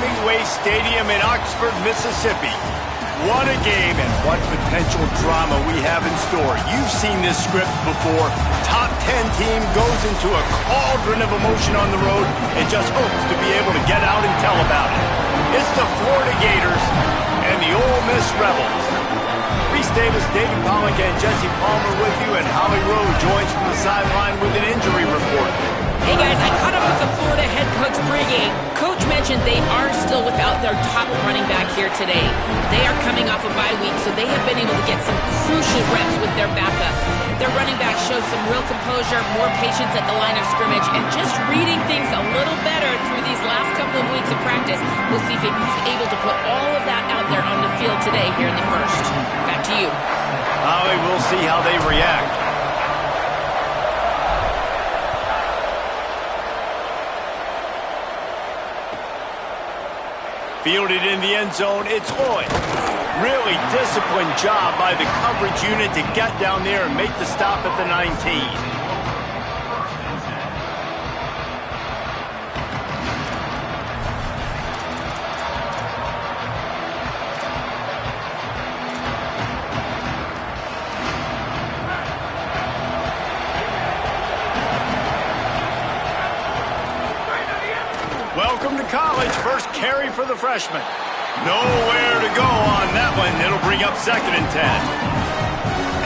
Hemingway Stadium in Oxford, Mississippi. What a game and what potential drama we have in store. You've seen this script before. Top 10 team goes into a cauldron of emotion on the road and just hopes to be able to get out and tell about it. It's the Florida Gators and the Ole Miss Rebels. Reese Davis, David Pollock, and Jesse Palmer with you, and Holly Rowe joins from the sideline with an injury report. Hey guys, I caught up with the Florida head coach pregame. Coach mentioned they are still without their top running back here today. They are coming off a bye week, so they have been able to get some crucial reps with their backup. Their running back showed some real composure, more patience at the line of scrimmage, and just reading things a little better through these last couple of weeks of practice. We'll see if he's able to put all of that out there on the field today here in the first. Back to you. Holly, we'll see how they react. Fielded in the end zone, it's Hoy. Really disciplined job by the coverage unit to get down there and make the stop at the 19. Welcome to college. First carry for the freshman. Nowhere to go on that one. It'll bring up 2nd and 10.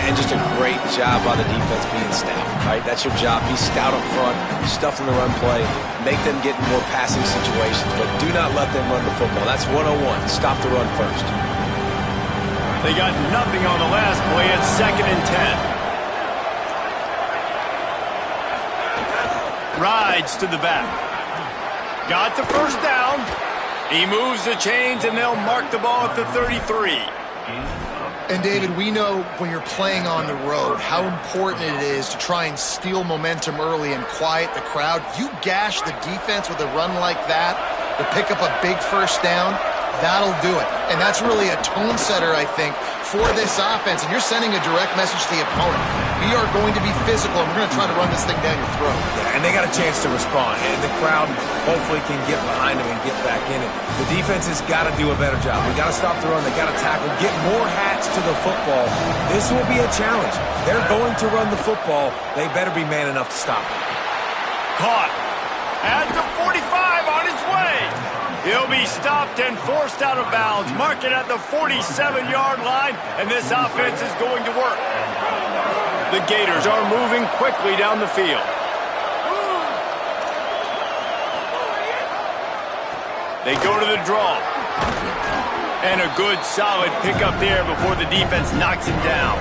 And just a great job by the defense being stout, right? That's your job. Be stout up front, stuff in the run play, make them get in more passing situations, but do not let them run the football. That's 101. Stop the run first. They got nothing on the last play at 2nd and 10. Rides to the back. Got the first down. He moves the chains, and they'll mark the ball at the 33. And, David, we know when you're playing on the road how important it is to try and steal momentum early and quiet the crowd. You gash the defense with a run like that to pick up a big first down, that'll do it. And that's really a tone setter, I think, for this offense. And you're sending a direct message to the opponent. We are going to be physical, and we're going to try to run this thing down your throat. Yeah, and they got a chance to respond. And the crowd hopefully can get behind them and get back in it. The defense has got to do a better job. They got to stop the run. They got to tackle, get more hats to the football. This will be a challenge. They're going to run the football. They better be man enough to stop it. Caught at the 45 on his way. He'll be stopped and forced out of bounds. Mark it at the 47-yard line, and this offense is going to work. The Gators are moving quickly down the field. They go to the draw. And a good, solid pickup there before the defense knocks him down.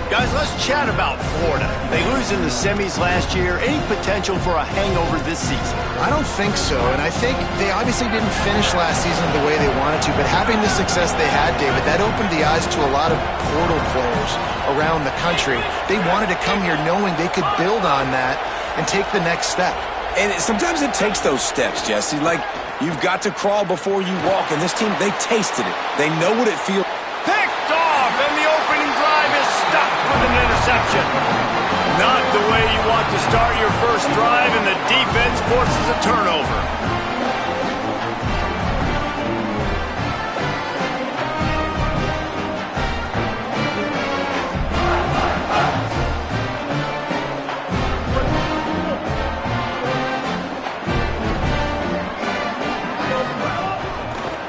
Guys, let's chat about Florida. They lose in the semis last year. Any potential for a hangover this season? I don't think so, and I think they obviously didn't finish last season the way they wanted to, but having the success they had, David, that opened the eyes to a lot of portal players around the country. They wanted to come here knowing they could build on that and take the next step. And sometimes it takes those steps, Jesse. Like, you've got to crawl before you walk, and this team, they tasted it. They know what it feels. Picked off, and the opening drive is stopped with an interception. Not the way you want to start your first drive, and the defense forces a turnover.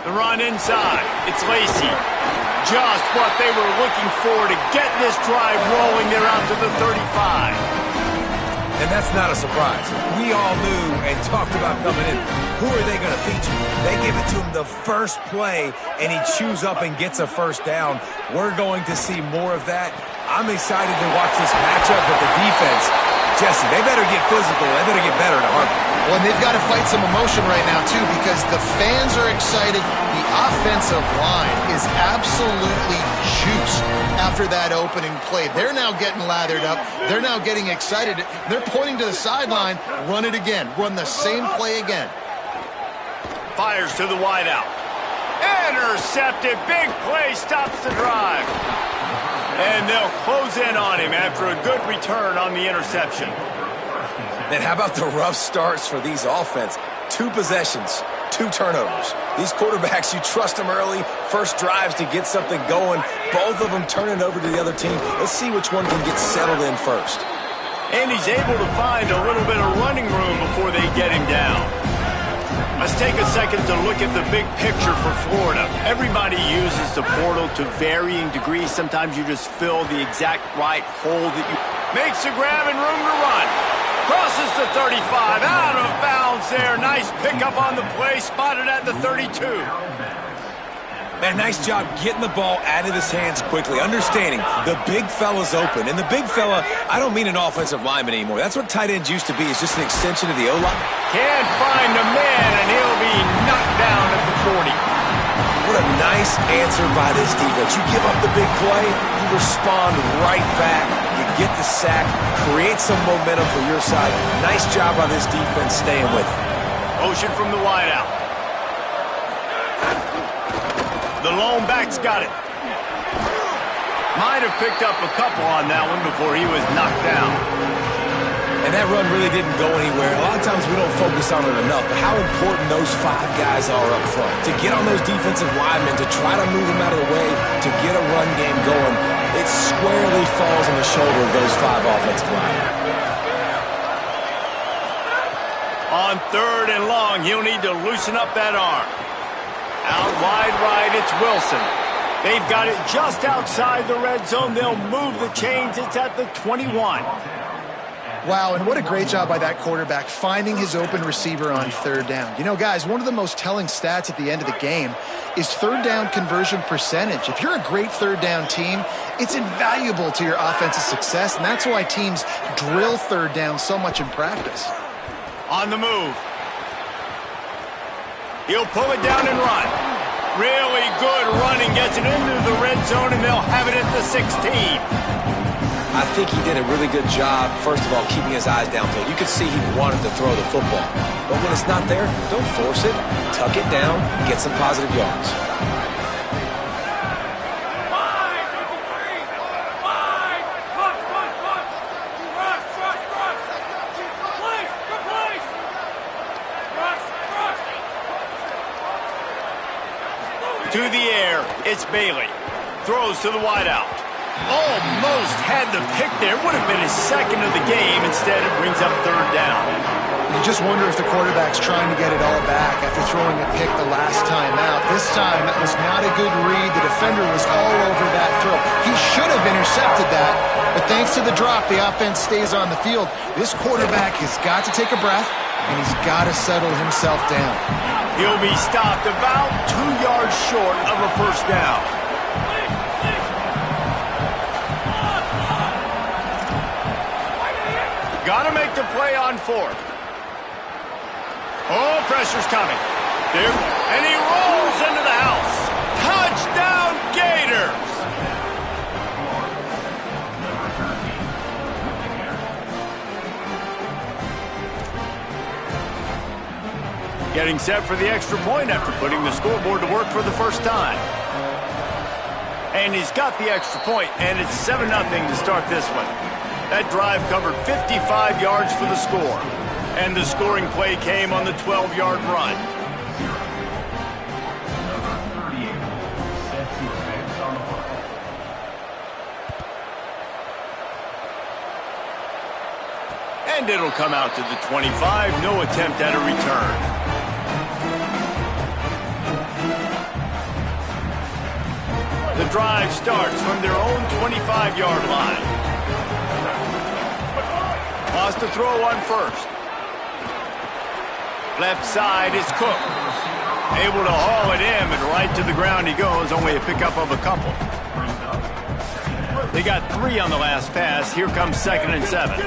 The run inside. It's Lacey. Just what they were looking for to get this drive rolling. They're out to the 35. And that's not a surprise. We all knew and talked about coming in. Who are they going to feature? They give it to him the first play, and he chews up and gets a first down. We're going to see more of that. I'm excited to watch this matchup with the defense. Jesse, they better get physical. They better get better to Harper. Well, and they've got to fight some emotion right now, too, because the fans are excited. The offensive line is absolutely juiced after that opening play. They're now getting lathered up. They're now getting excited. They're pointing to the sideline. Run it again. Run the same play again. Fires to the wideout. Intercepted. Big play stops the drive. And they'll close in on him after a good return on the interception. And how about the rough starts for these offense? 2 possessions, 2 turnovers. These quarterbacks, you trust them early, first drives to get something going. Both of them turn it over to the other team. Let's see which one can get settled in first. And he's able to find a little bit of running room before they get him down. Let's take a second to look at the big picture for Florida. Everybody uses the portal to varying degrees. Sometimes you just fill the exact right hole that you... Makes a grab and room to run. Crosses the 35, out of bounds there. Nice pickup on the play, spotted at the 32. Man, nice job getting the ball out of his hands quickly, understanding the big fella's open. And the big fella, I don't mean an offensive lineman anymore. That's what tight ends used to be. It's just an extension of the O-line. Can't find a man, and he'll be knocked down at the 40. What a nice answer by this defense. You give up the big play, you respond right back. You get the sack, create some momentum for your side. Nice job by this defense staying with it. Motion from the wideout. The lone back's got it. Might have picked up a couple on that one before he was knocked down. And that run really didn't go anywhere. A lot of times we don't focus on it enough, but how important those 5 guys are up front. To get on those defensive linemen, to try to move them out of the way, to get a run game going, it squarely falls on the shoulder of those 5 offensive linemen. On 3rd and long, he'll need to loosen up that arm. Out wide right, it's Wilson. They've got it just outside the red zone. They'll move the chains. It's at the 21. Wow, and what a great job by that quarterback finding his open receiver on 3rd down. You know, guys, one of the most telling stats at the end of the game is 3rd down conversion percentage. If you're a great 3rd down team, it's invaluable to your offensive success, and that's why teams drill 3rd down so much in practice. On the move. He'll pull it down and run. Really good running, gets it into the red zone, and they'll have it at the 16. I think he did a really good job, first of all, keeping his eyes downfield. You could see he wanted to throw the football. But when it's not there, don't force it. Tuck it down, get some positive yards. To the air, it's Bailey. Throws to the wideout. Almost had the pick there. Would have been his 2nd of the game. Instead, it brings up 3rd down. You just wonder if the quarterback's trying to get it all back after throwing a pick the last time out. This time, that was not a good read. The defender was all over that throw. He should have intercepted that, but thanks to the drop, the offense stays on the field. This quarterback has got to take a breath, and he's got to settle himself down. He'll be stopped about 2 yards short of a 1st down. Got to make the play on 4th. Oh, pressure's coming. There, and he rolls into the house. Touchdown, Gators! Getting set for the extra point after putting the scoreboard to work for the first time. And he's got the extra point, and it's 7-0 to start this one. That drive covered 55 yards for the score. And the scoring play came on the 12-yard run. And it'll come out to the 25. No attempt at a return. The drive starts from their own 25-yard line. Lost to throw on 1st. Left side is Cook. Able to haul it in, and right to the ground he goes. Only a pickup of a couple. They got 3 on the last pass. Here comes 2nd and 7.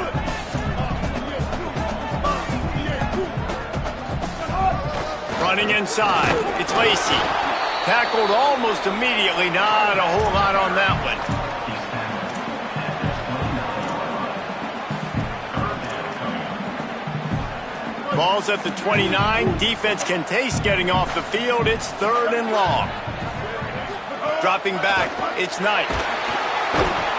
Running inside. It's Lacey. Tackled almost immediately. Not a whole lot on that one. Ball's at the 29. Defense can taste getting off the field. It's 3rd and long. Dropping back, it's Knight.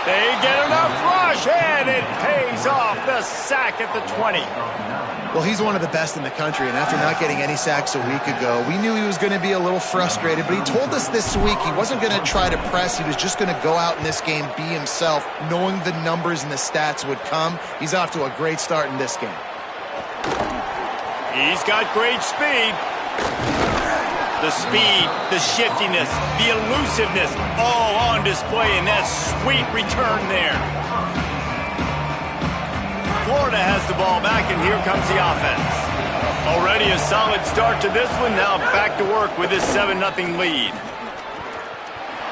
They get enough rush, and it pays off. The sack at the 20. Well, he's one of the best in the country, and after not getting any sacks a week ago, we knew he was going to be a little frustrated, but he told us this week he wasn't going to try to press. He was just going to go out in this game, be himself, knowing the numbers and the stats would come. He's off to a great start in this game. He's got great speed. The speed, the shiftiness, the elusiveness, all on display in that sweet return there. Florida has the ball back, and here comes the offense. Already a solid start to this one. Now back to work with his 7-0 lead.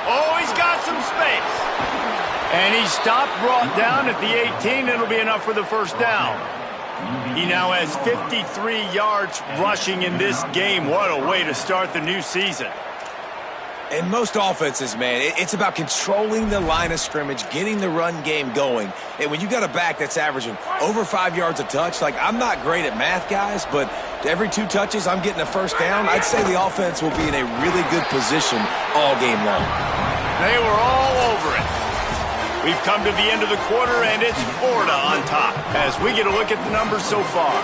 Oh, he's got some space. And he stopped, brought down at the 18. It'll be enough for the first down. He now has 53 yards rushing in this game. What a way to start the new season. In most offenses, man, it's about controlling the line of scrimmage, getting the run game going. And when you got a back that's averaging over 5 yards a touch, like, I'm not great at math, guys, but every 2 touches I'm getting a first down, I'd say the offense will be in a really good position all game long. They were all over it. We've come to the end of the quarter, and it's Florida on top as we get a look at the numbers so far.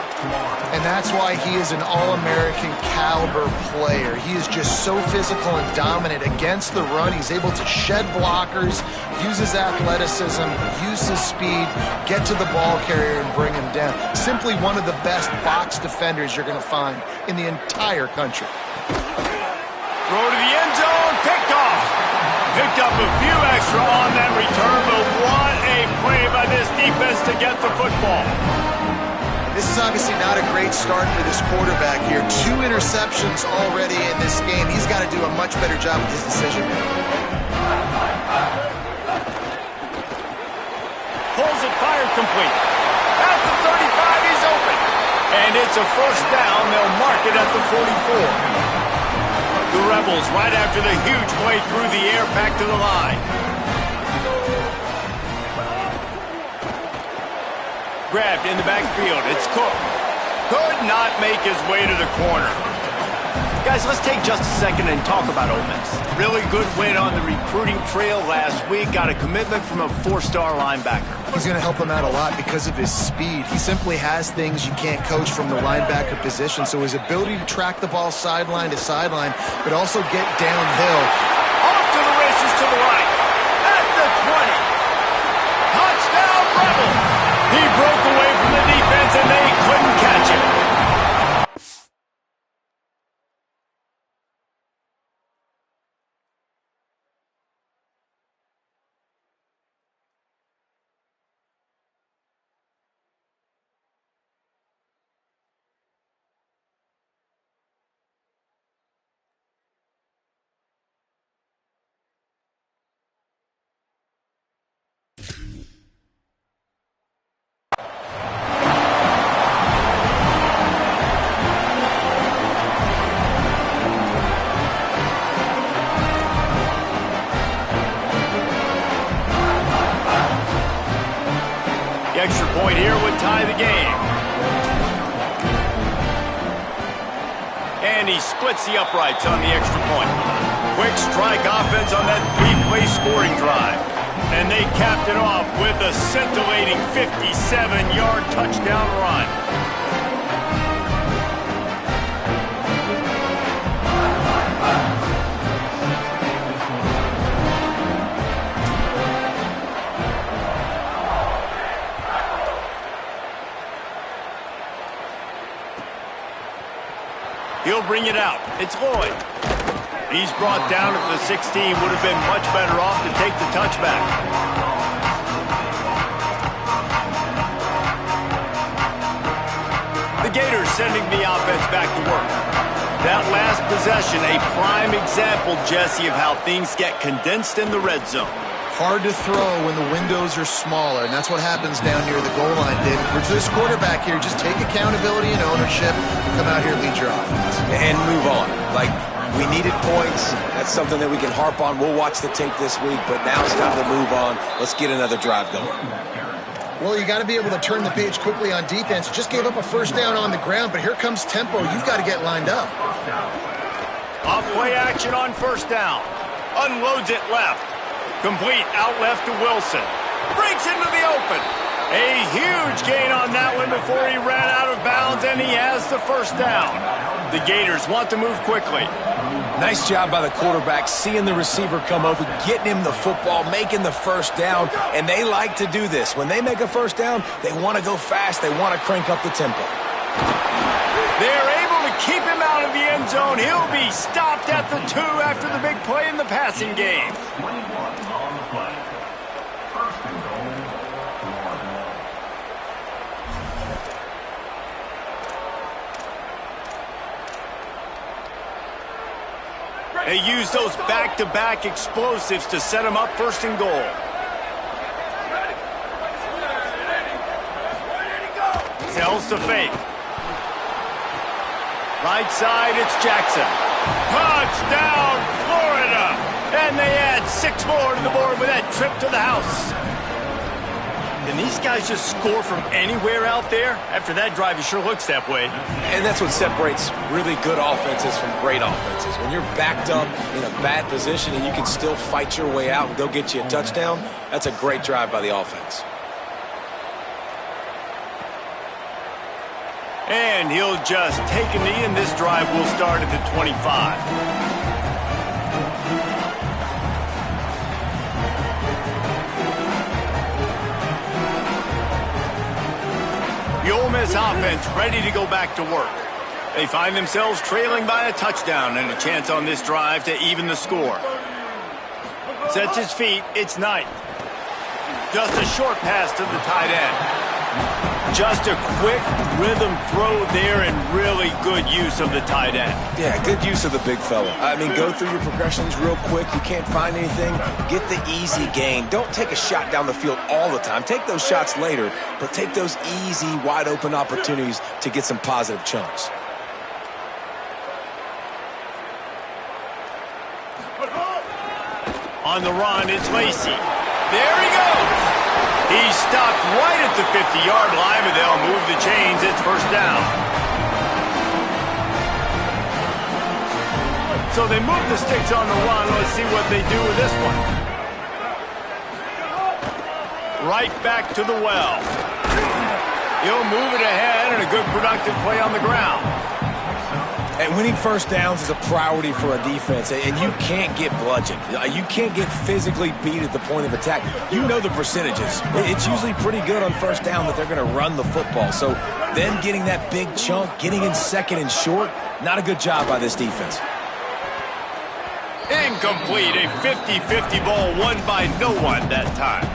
And that's why he is an All-American caliber player. He is just so physical and dominant against the run. He's able to shed blockers, use his athleticism, use his speed, get to the ball carrier and bring him down. Simply one of the best box defenders you're going to find in the entire country. Throw to the end zone, picked off. Picked up a few extra on that return, but what a play by this defense to get the football. This is obviously not a great start for this quarterback here. 2 interceptions already in this game. He's got to do a much better job with his decision making. Pulls it, fired complete. At the 35, he's open. And it's a first down. They'll mark it at the 44. The Rebels, right after the huge play through the air, back to the line. Grabbed in the backfield. It's Cook. Could not make his way to the corner. Guys, let's take just a second and talk about Ole Miss. Really good win on the recruiting trail last week. Got a commitment from a 4-star linebacker. He's going to help him out a lot because of his speed. He simply has things you can't coach from the linebacker position. So his ability to track the ball sideline to sideline, but also get downhill. Off to the races to the right. At the 20. Touchdown, Rebels. He broke away from the defense, and they couldn't catch him. The extra point here would tie the game. And he splits the uprights on the extra point. Quick strike offense on that 3-play scoring drive. And they capped it off with a scintillating 57-yard touchdown run. He'll bring it out. It's Lloyd. He's brought down at the 16. Would have been much better off to take the touchback. The Gators sending the offense back to work. That last possession, a prime example, Jesse, of how things get condensed in the red zone. Hard to throw when the windows are smaller, and that's what happens down near the goal line, David. For this quarterback here, just take accountability and ownership, come out here and lead your offense. And move on. Like, we needed points. That's something that we can harp on. We'll watch the tape this week, but now it's time to move on. Let's get another drive going. Well, you got to be able to turn the page quickly on defense. Just gave up a first down on the ground, but here comes tempo. You've got to get lined up. Off play action on first down. Unloads it left. Complete out left to Wilson. Breaks into the open. A huge gain on that one before he ran out of bounds, and he has the first down. The Gators want to move quickly. Nice job by the quarterback, seeing the receiver come open, getting him the football, making the first down, and they like to do this. When they make a first down, they want to go fast. They want to crank up the tempo. They're able to keep him out of the end zone. He'll be stopped at the 2 after the big play in the passing game. They use those back-to-back explosives to set them up first and goal. Sells to fake. Right side, it's Jackson. Touchdown, Florida! And they add 6 more to the board with that trip to the house. Can these guys just score from anywhere out there? After that drive, it sure looks that way. And that's what separates really good offenses from great offenses. When you're backed up in a bad position and you can still fight your way out and go get you a touchdown, that's a great drive by the offense. And he'll just take a knee, and this drive will start at the 25. The Ole Miss offense ready to go back to work. They find themselves trailing by a touchdown and a chance on this drive to even the score. Sets his feet, it's Knight. Just a short pass to the tight end. Just a quick rhythm throw there and really good use of the tight end. Yeah, good use of the big fella. I mean, go through your progressions real quick. You can't find anything, get the easy gain. Don't take a shot down the field all the time. Take those shots later, but take those easy, wide-open opportunities to get some positive chunks. On the run, it's Lacey. There he goes. He's stopped right at the 50-yard line, but they'll move the chains. It's first down. So they move the sticks on the run. Let's see what they do with this one. Right back to the well. He'll move it ahead, and a good productive play on the ground. And winning first downs is a priority for a defense, and you can't get bludgeoned. You can't get physically beat at the point of attack. You know the percentages. It's usually pretty good on first down that they're going to run the football. So them getting that big chunk, getting in second and short, not a good job by this defense. Incomplete, a 50-50 ball won by no one that time.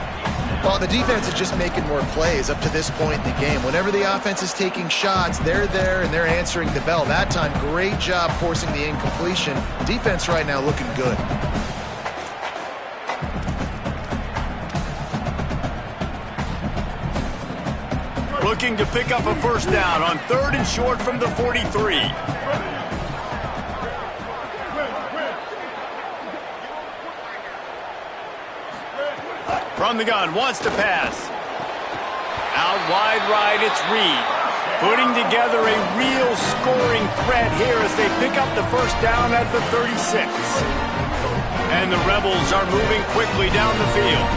Well, the defense is just making more plays up to this point in the game. Whenever the offense is taking shots, they're there and they're answering the bell. That time, great job forcing the incompletion. Defense right now looking good. Looking to pick up a first down on 3rd and short from the 43. From the gun, wants to pass. Out wide right, it's Reed. Putting together a real scoring threat here as they pick up the first down at the 36. And the Rebels are moving quickly down the field.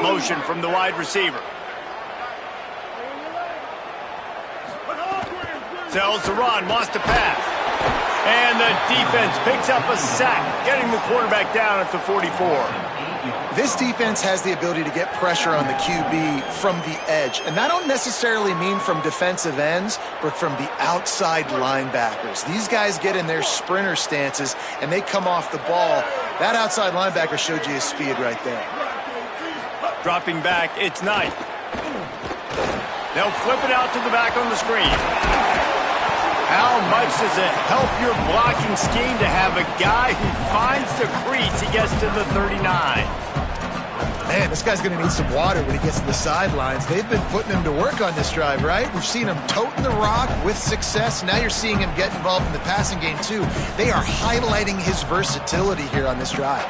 Motion from the wide receiver. Tells to run, wants to pass. And the defense picks up a sack, getting the quarterback down at the 44. This defense has the ability to get pressure on the QB from the edge. And that don't necessarily mean from defensive ends, but from the outside linebackers. These guys get in their sprinter stances, and they come off the ball. That outside linebacker showed you his speed right there. Dropping back, it's Knight. They'll flip it out to the back on the screen. How much does it help your blocking scheme to have a guy who finds the crease? He gets to the 39. Man, this guy's going to need some water when he gets to the sidelines. They've been putting him to work on this drive, right? We've seen him toting the rock with success. Now you're seeing him get involved in the passing game, too. They are highlighting his versatility here on this drive.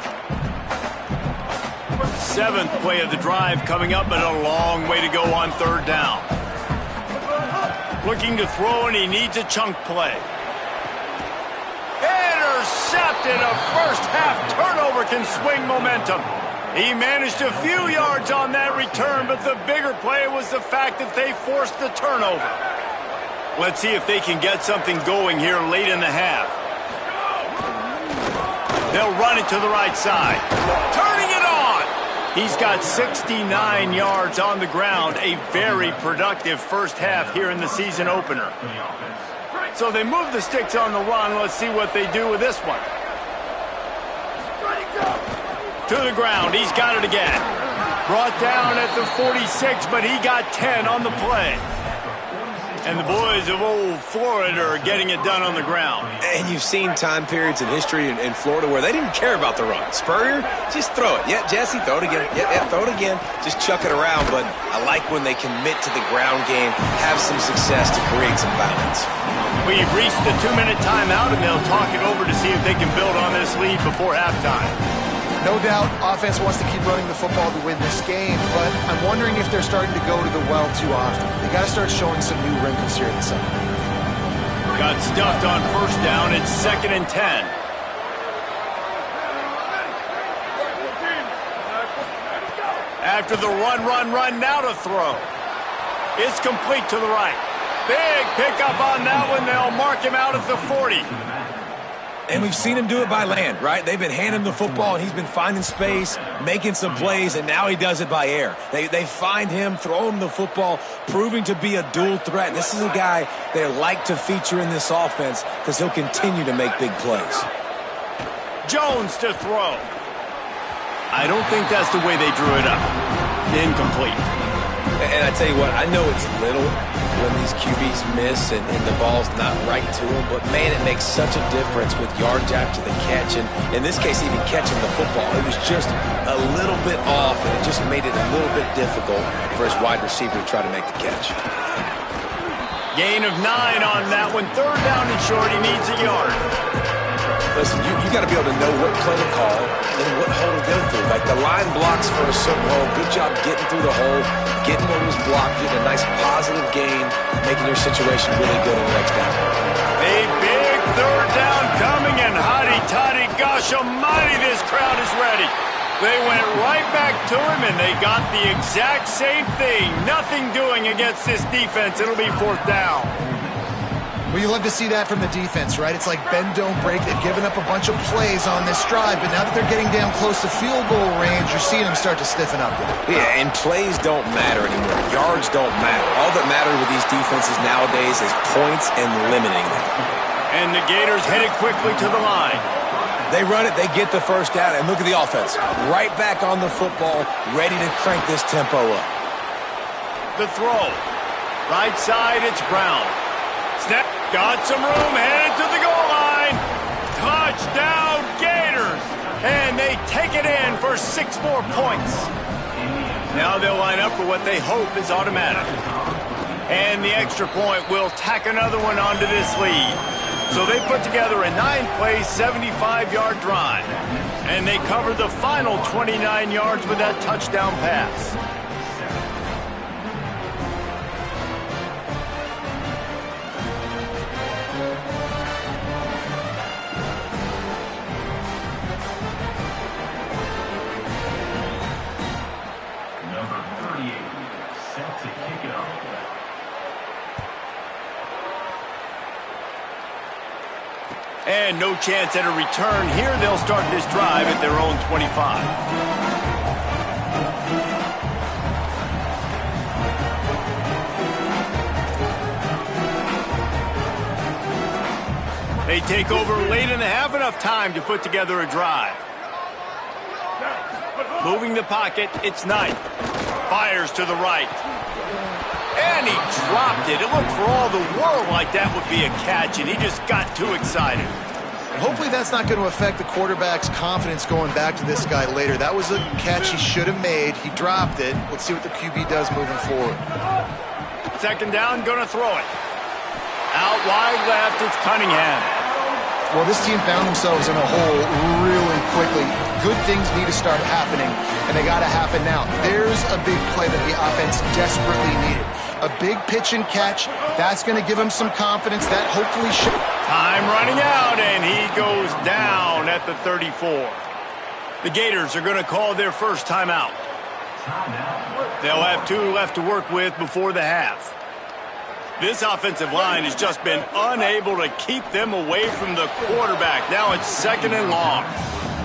7th play of the drive coming up, but a long way to go on 3rd down. Looking to throw, and he needs a chunk play. Intercepted. A first-half turnover can swing momentum. He managed a few yards on that return, but the bigger play was the fact that they forced the turnover. Let's see if they can get something going here late in the half. They'll run it to the right side. Turning it on! He's got 69 yards on the ground, a very productive first half here in the season opener. So they move the sticks on the run. Let's see what they do with this one. To the ground. He's got it again. Brought down at the 46, but he got 10 on the play. And the boys of old Florida are getting it done on the ground. And you've seen time periods in history in Florida where they didn't care about the run. Spurrier, just throw it. Yeah, Jesse, throw it again. Yeah, throw it again. Just chuck it around. But I like when they commit to the ground game, have some success to create some balance. We've reached the 2-minute timeout, and they'll talk it over to see if they can build on this lead before halftime. No doubt, offense wants to keep running the football to win this game, but I'm wondering if they're starting to go to the well too often. They got to start showing some new wrinkles here in the second. Got stuffed on first down. It's 2nd and 10. After the run, now to throw. It's complete to the right. Big pickup on that one. They'll mark him out at the 40. And we've seen him do it by land, right? They've been handing him the football, and he's been finding space, making some plays, and now he does it by air. They find him, throw him the football, proving to be a dual threat. This is a guy they like to feature in this offense because he'll continue to make big plays. Jones to throw. I don't think that's the way they drew it up. Incomplete. And I tell you what, I know it's little when these QBs miss and the ball's not right to them, but man, it makes such a difference with yards after the catch, and in this case, even catching the football. It was just a little bit off, and it just made it a little bit difficult for his wide receiver to try to make the catch. Gain of 9 on that one. 3rd down and short. He needs a yard. Listen, you got to be able to know what play to call and what hole to go through. Like the line blocks for a certain hole. Good job getting through the hole, getting what was blocked, getting a nice positive gain, making your situation really good on the next down. A big 3rd down coming, and hotty-toddy, gosh almighty, this crowd is ready. They went right back to him, and they got the exact same thing. Nothing doing against this defense. It'll be 4th down. Well, you love to see that from the defense, right? It's like bend, don't break. They've given up a bunch of plays on this drive, but now that they're getting down close to field goal range, you're seeing them start to stiffen up. Yeah, and plays don't matter anymore. Yards don't matter. All that matters with these defenses nowadays is points and limiting them. And the Gators headed quickly to the line. They run it, they get the first down, and look at the offense. Right back on the football, ready to crank this tempo up. The throw. Right side, it's Brown. Snap, got some room, headed to the goal line. Touchdown, Gators. And they take it in for 6 more points. Now they'll line up for what they hope is automatic. And the extra point will tack another one onto this lead. So they put together a 9-play, 75-yard drive. And they covered the final 29 yards with that touchdown pass. And no chance at a return here. They'll start this drive at their own 25. They take over late in the half, enough time to put together a drive. Moving the pocket, it's Knight. Fires to the right. And he dropped it. It looked for all the world like that would be a catch, and he just got too excited. Hopefully that's not going to affect the quarterback's confidence going back to this guy later. That was a catch he should have made. He dropped it. Let's see what the QB does moving forward. 2nd down, going to throw it. Out wide left, it's Cunningham. Well, this team found themselves in a hole really quickly. Good things need to start happening, and they got to happen now. There's a big play that the offense desperately needed. A big pitch and catch. That's going to give him some confidence. That hopefully should. Time running out, and he goes down at the 34. The Gators are going to call their first timeout. They'll have 2 left to work with before the half. This offensive line has just been unable to keep them away from the quarterback. Now it's 2nd and long.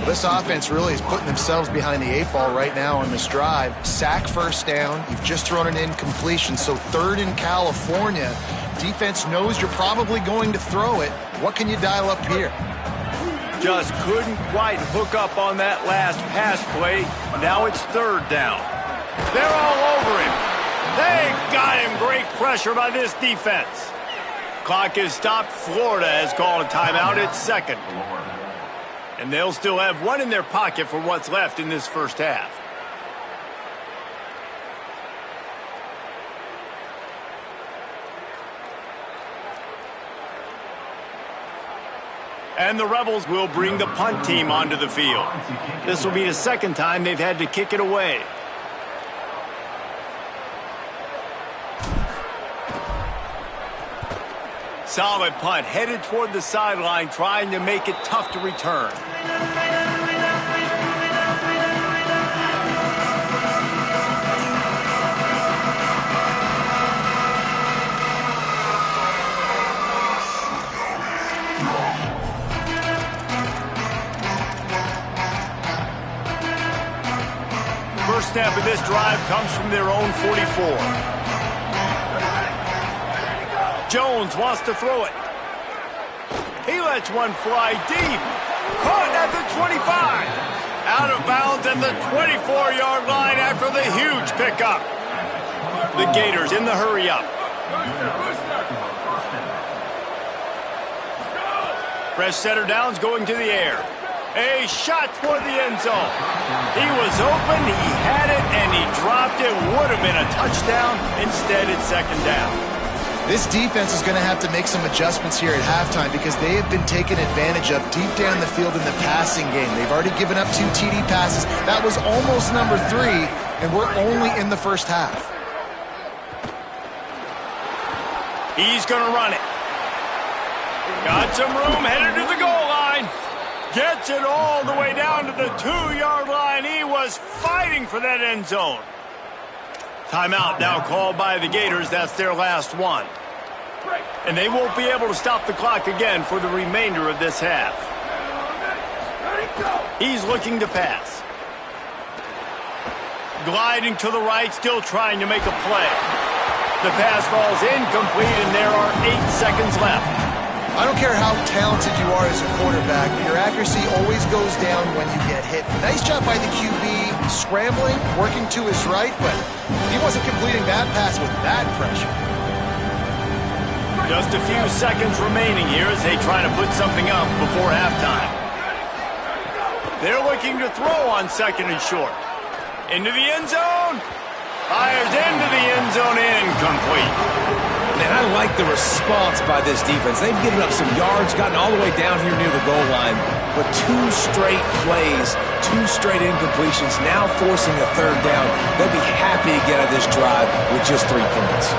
This offense really is putting themselves behind the 8 ball right now on this drive. Sack first down. You've just thrown an incompletion, so 3rd in California. Defense knows you're probably going to throw it. What can you dial up here? Just couldn't quite hook up on that last pass play. Now it's 3rd down. They're all over him. They got him. Great pressure by this defense. Clock is stopped. Florida has called a timeout. It's 2nd. And they'll still have 1 in their pocket for what's left in this first half. And the Rebels will bring the punt team onto the field. This will be the 2nd time they've had to kick it away. Solid punt, headed toward the sideline, trying to make it tough to return. First snap of this drive comes from their own 44. Jones wants to throw it. He lets one fly deep. Caught at the 25. Out of bounds at the 24-yard line after the huge pickup. The Gators in the hurry up. Fresh setter downs going to the air. A shot toward the end zone. He was open, he had it, and he dropped it. Would have been a touchdown. Instead, it's 2nd down. This defense is going to have to make some adjustments here at halftime because they have been taken advantage of deep down the field in the passing game. They've already given up 2 TD passes. That was almost number 3, and we're only in the first half. He's going to run it. Got some room, headed to the goal line. Gets it all the way down to the 2-yard line. He was fighting for that end zone. Timeout now called by the Gators. That's their last one. And they won't be able to stop the clock again for the remainder of this half. He's looking to pass. Gliding to the right, still trying to make a play. The pass falls incomplete, and there are 8 seconds left. I don't care how talented you are as a quarterback, your accuracy always goes down when you get hit. Nice job by the QB, scrambling, working to his right, but he wasn't completing that pass with that pressure. Just a few seconds remaining here as they try to put something up before halftime. They're looking to throw on 2nd and short. Into the end zone. Fires into the end zone, incomplete. Man, I like the response by this defense. They've given up some yards, gotten all the way down here near the goal line, but 2 straight plays, 2 straight incompletions, now forcing a 3rd down. They'll be happy to get out of this drive with just 3 points.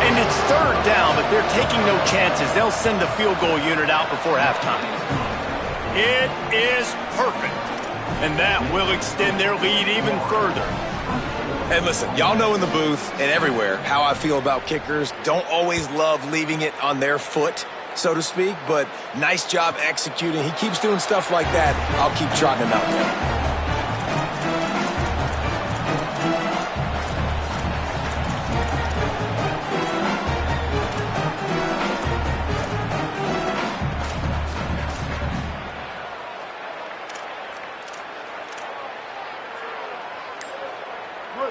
And it's 3rd down, but they're taking no chances. They'll send the field goal unit out before halftime. It is perfect, and that will extend their lead even further. And listen, y'all know in the booth and everywhere how I feel about kickers. Don't always love leaving it on their foot, so to speak, but nice job executing. He keeps doing stuff like that. I'll keep trotting him out there.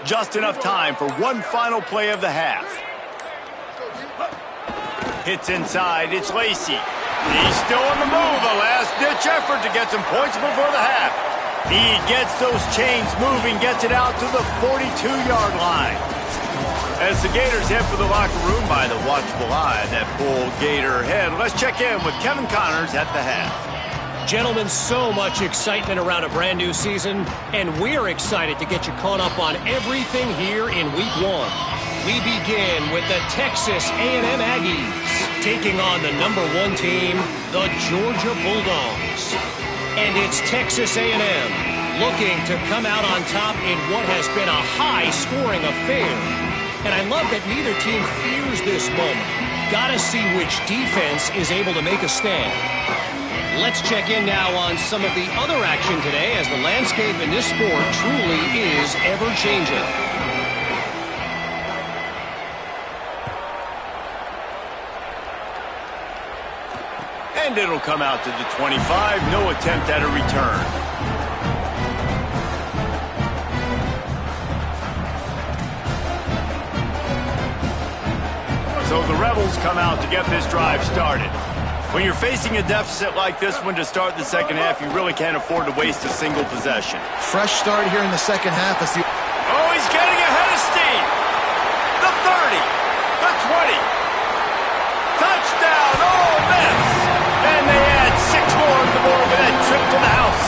Just enough time for one final play of the half. Hits inside, it's Lacey. He's still on the move, a last-ditch effort to get some points before the half. He gets those chains moving, gets it out to the 42-yard line. As the Gators head for the locker room by the watchful eye, that Bull Gator head. Let's check in with Kevin Connors at the half. Gentlemen, so much excitement around a brand new season, and we're excited to get you caught up on everything here in Week 1. We begin with the Texas A&M Aggies taking on the number 1 team, the Georgia Bulldogs. And it's Texas A&M looking to come out on top in what has been a high-scoring affair. And I love that neither team fears this moment. Gotta see which defense is able to make a stand. Let's check in now on some of the other action today, as the landscape in this sport truly is ever-changing. And it'll come out to the 25. No attempt at a return. So the Rebels come out to get this drive started. When you're facing a deficit like this one to start the second half, you really can't afford to waste a single possession. Fresh start here in the second half. Oh, he's getting ahead of steam. The 30. The 20. Touchdown, Ole Miss. And they add 6 more to the board with that trip to the house.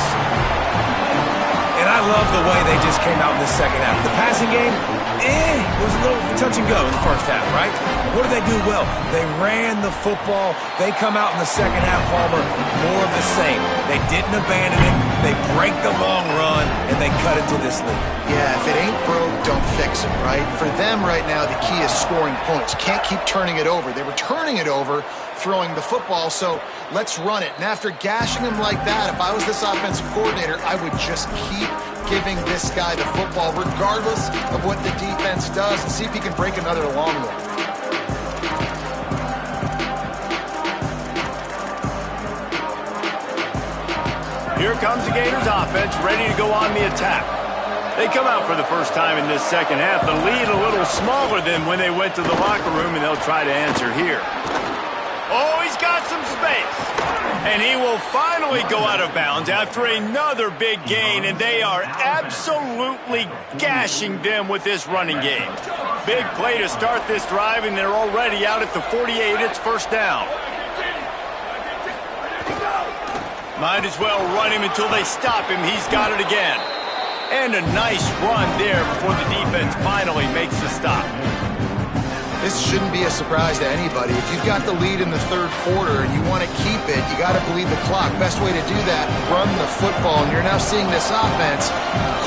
And I love the way they just came out in the second half. The passing game, it was a little touch and go in the first half, right? What did they do well? They ran the football. They come out in the second half, Palmer, more of the same. They didn't abandon it. They break the long run, and they cut it to this lead. Yeah, if it ain't broke, don't fix it, right? For them right now, the key is scoring points. Can't keep turning it over. They were turning it over, throwing the football, so let's run it. And after gashing him like that, if I was this offensive coordinator, I would just keep giving this guy the football, regardless of what the defense does, and see if he can break another long one. Here comes the Gators offense, ready to go on the attack. They come out for the first time in this second half. The lead a little smaller than when they went to the locker room, and they'll try to answer here. Oh, he's got some space. And he will finally go out of bounds after another big gain, and they are absolutely gashing them with this running game. Big play to start this drive, and they're already out at the 48. It's first down. Might as well run him until they stop him. He's got it again. And a nice run there before the defense finally makes the stop. This shouldn't be a surprise to anybody. If you've got the lead in the third quarter and you want to keep it, you got to bleed the clock. Best way to do that, run the football. And you're now seeing this offense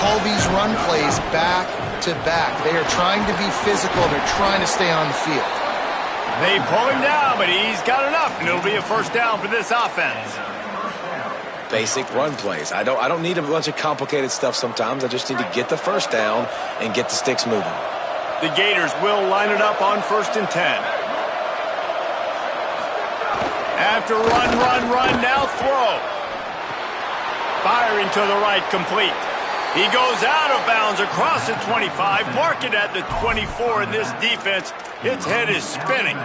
call these run plays back to back. They are trying to be physical. They're trying to stay on the field. They pull him down, but he's got enough, and it'll be a first down for this offense. Basic run plays. I don't need a bunch of complicated stuff sometimes. I just need to get the first down and get the sticks moving. The Gators will line it up on 1st and 10. After run, now throw. Firing to the right, complete. He goes out of bounds across the 25, mark it at the 24, and this defense, its head is spinning.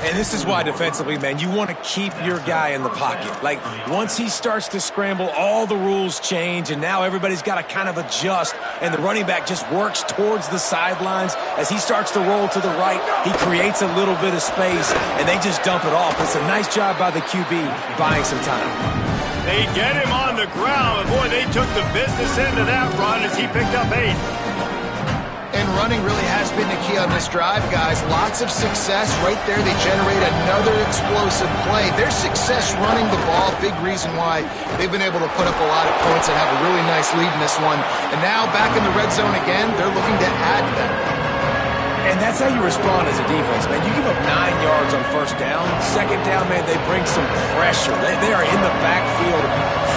And this is why defensively, man, you want to keep your guy in the pocket. Like, once he starts to scramble, all the rules change, and now everybody's got to kind of adjust, and the running back just works towards the sidelines. As he starts to roll to the right, he creates a little bit of space, and they just dump it off. It's a nice job by the QB buying some time. They get him on the ground, and boy, they took the business end of that run as he picked up 8. And running really has been the key on this drive, guys. Lots of success right there. They generate another explosive play. Their success running the ball, big reason why they've been able to put up a lot of points and have a really nice lead in this one. And now back in the red zone again, they're looking to add to that. And that's how you respond as a defense, man. You give up 9 yards on first down. Second down, man, they bring some pressure. They are in the backfield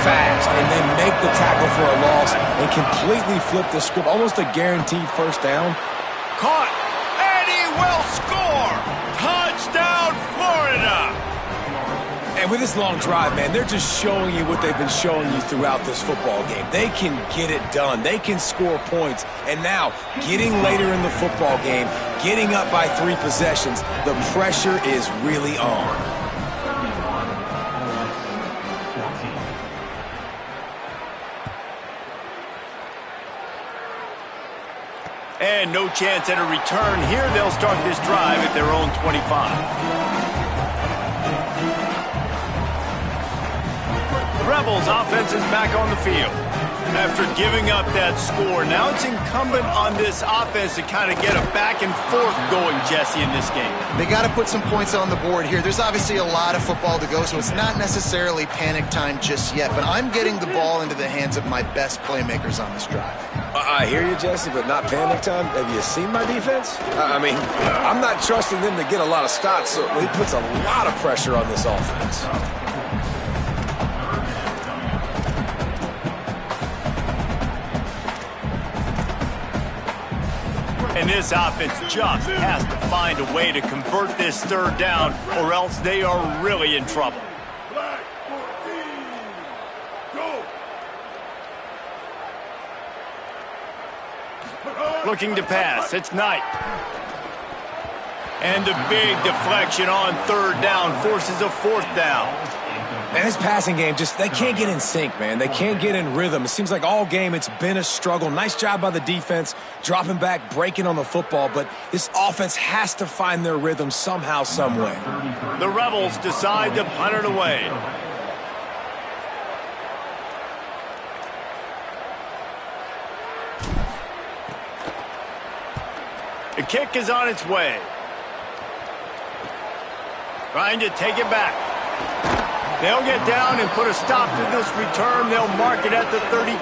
fast and then make the tackle for a loss and completely flip the script. Almost a guaranteed first down. Caught, and he will score! Touchdown, Florida! And with this long drive, man, they're just showing you what they've been showing you throughout this football game. They can get it done. They can score points. And now, getting later in the football game, getting up by 3 possessions, the pressure is really on. And no chance at a return here. They'll start this drive at their own 25. The Rebels' offense is back on the field. After giving up that score, now it's incumbent on this offense to kind of get a back and forth going, Jesse, in this game. They got to put some points on the board here. There's obviously a lot of football to go, so it's not necessarily panic time just yet, but I'm getting the ball into the hands of my best playmakers on this drive. I hear you, Jesse, but not panic time. Have you seen my defense? I mean, I'm not trusting them to get a lot of stops, so it puts a lot of pressure on this offense. And this offense just has to find a way to convert this third down, or else they are really in trouble. Looking to pass. It's Knight. And the big deflection on third down forces a fourth down. And his passing game, they can't get in sync, man. They can't get in rhythm. It seems like all game it's been a struggle. Nice job by the defense, dropping back, breaking on the football, but this offense has to find their rhythm somehow, some way. The Rebels decide to punt it away. The kick is on its way. Trying to take it back. They'll get down and put a stop to this return. They'll mark it at the 32.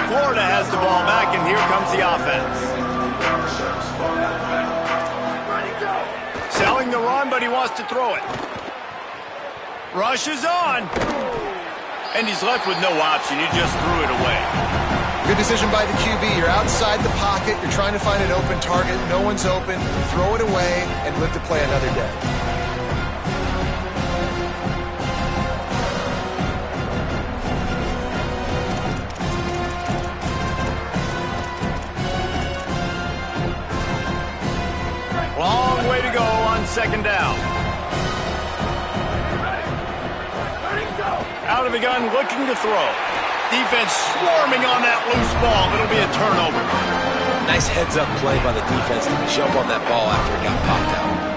Florida has the ball back, and here comes the offense. Selling the run, but he wants to throw it. Rush is on. And he's left with no option. He just threw it away. Good decision by the QB. You're outside the pocket. You're trying to find an open target. No one's open. Throw it away and live to play another day. Long way to go on second down. Out of the gun, looking to throw. Defense swarming on that loose ball. It'll be a turnover. Nice heads-up play by the defense to jump on that ball after it got popped out.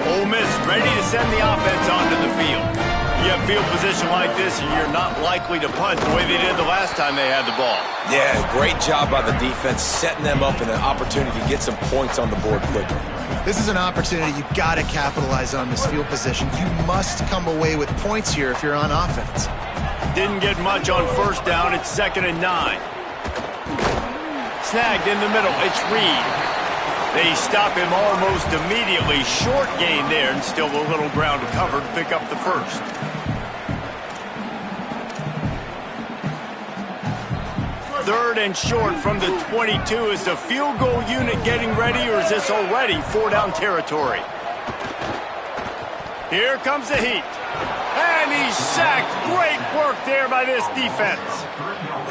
Ole Miss ready to send the offense onto the field. You have field position like this, and you're not likely to punt the way they did the last time they had the ball. Yeah, great job by the defense, setting them up in an opportunity to get some points on the board quickly. This is an opportunity you've got to capitalize on this field position. You must come away with points here if you're on offense. Didn't get much on first down. It's 2nd and 9. Snagged in the middle. It's Reed. They stop him almost immediately. Short gain there, and still a little ground to cover to pick up the first. Third and short from the 22. Is the field goal unit getting ready, or is this already 4-down territory? Here comes the heat. And he's sacked. Great work there by this defense.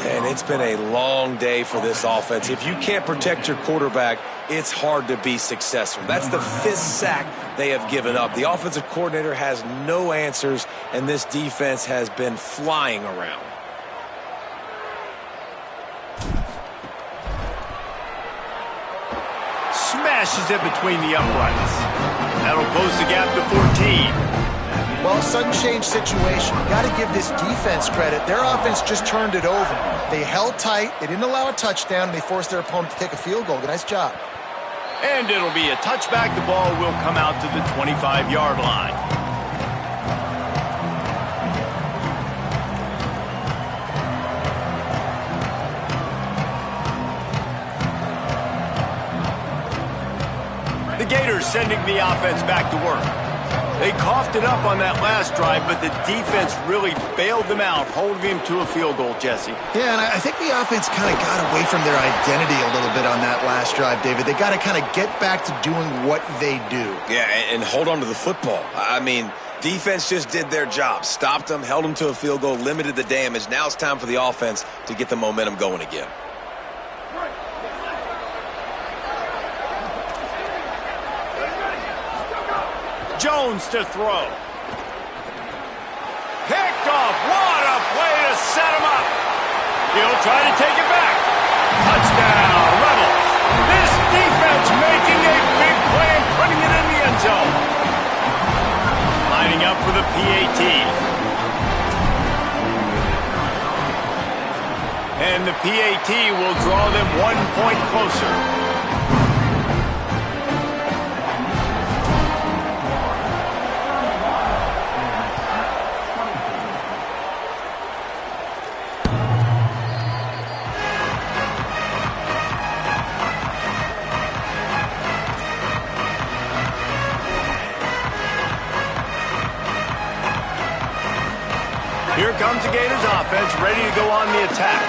And it's been a long day for this offense. If you can't protect your quarterback, it's hard to be successful. That's the 5th sack they have given up. The offensive coordinator has no answers, and this defense has been flying around. Smashes it between the uprights. That'll close the gap to 14. Well, sudden change situation. You got to give this defense credit. Their offense just turned it over. They held tight. They didn't allow a touchdown. They forced their opponent to take a field goal. Nice job. And it'll be a touchback. The ball will come out to the 25-yard line. The Gators sending the offense back to work. They coughed it up on that last drive, but the defense really bailed them out, holding them to a field goal, Jesse. Yeah, and I think the offense kind of got away from their identity a little bit on that last drive, David. They got to kind of get back to doing what they do. Yeah, and hold on to the football. I mean, defense just did their job. Stopped them, held them to a field goal, limited the damage. Now it's time for the offense to get the momentum going again. Jones to throw. Picked off. What a play to set him up. He'll try to take it back. Touchdown, Rebels. This defense making a big play and putting it in the end zone. Lining up for the PAT. And the PAT will draw them 1 point closer. Here comes the Gators offense, ready to go on the attack.